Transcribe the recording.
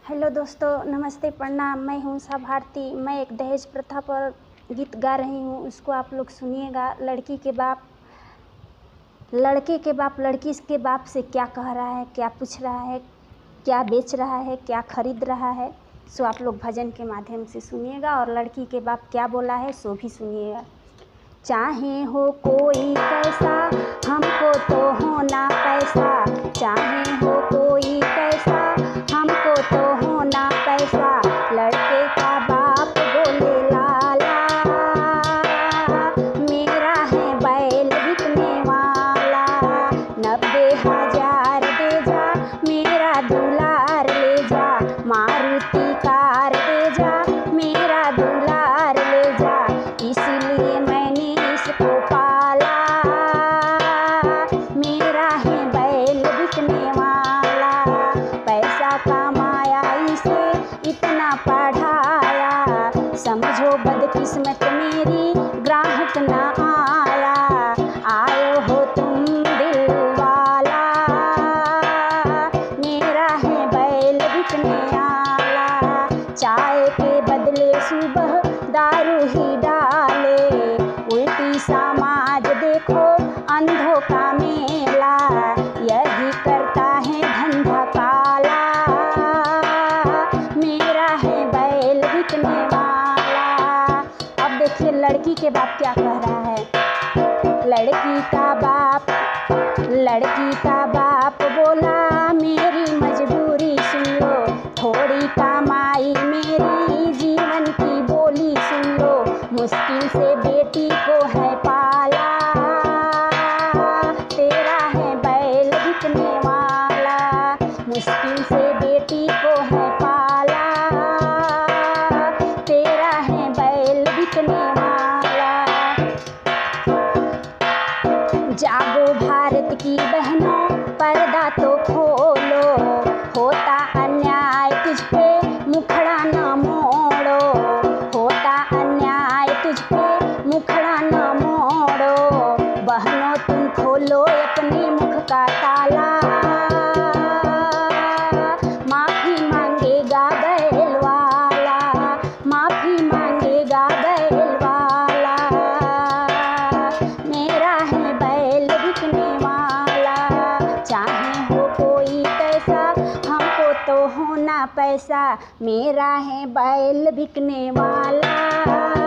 Hello दोस्तों, नमस्ते, प्रणाम। मैं हूँ उषा भारती। मैं एक दहेज प्रथा पर गीत गा रही हूँ, उसको आप लोग सुनिएगा। लड़के के बाप लड़की के बाप से क्या कह रहा है, क्या पूछ रहा है, क्या बेच रहा है, क्या खरीद रहा है, सो आप लोग भजन के माध्यम से सुनिएगा। और लड़की के बाप क्या बोला है सो भी सुनिएगा। चाहे हो कोई कैसा, हमको तो होना पैसा। चाहे हो कोई कैसा, हमको तो होना पैसा। लड़के का बाप बोले लाला, मेरा है बैल बिकने वाला। 90,000 दे जा, मेरा दुलार ले जा। मारुति कार दे जा, मेरा दुलार ले जा। इसलिए मैंने इसको पाला, मेरा है बैल बिकने वाला। पैसा कमाया इसे इतना पढ़ाया, समझो बदकिस्मत मेरी ग्राहक ना आया। आयो हो तुम दिल वाला, मेरा है बैल बिकने वाला। चाय के बदले सुबह दारू ही डाले, उल्टी समाज देखो अंधों का मेला। यही करता है धंधा काला, मेरा है बैल बिकने वाला। अब देखिए लड़की के बाप क्या कह रहा है। लड़की का बाप बोला, मेरी मजबूरी सुन लो। थोड़ी कमाई मेरी जीवन की बोली सुन लो। मुश्किल से बेटी को है पाला, तेरा है बैल बिकने वाला। मुश्किल से बेटी को है पाला, तेरा है बैल बिकने वाला। जागो भारत की बहनों, पर्दा तो खोलो। होता अन्याय तुझ पे, मुखड़ा न मोड़ो। होता अन्याय तुझ पे, मुखड़ा न मोड़ो। बहनों तुम खोलो अपने मुख का ताला, माफी मांगेगा बैल वाला। माफी मांगेगा बैल वाला, मेरा है बैल बिकने वाला। चाहे हो कोई कैसा, हमको तो होना पैसा। मेरा है बैल बिकने वाला।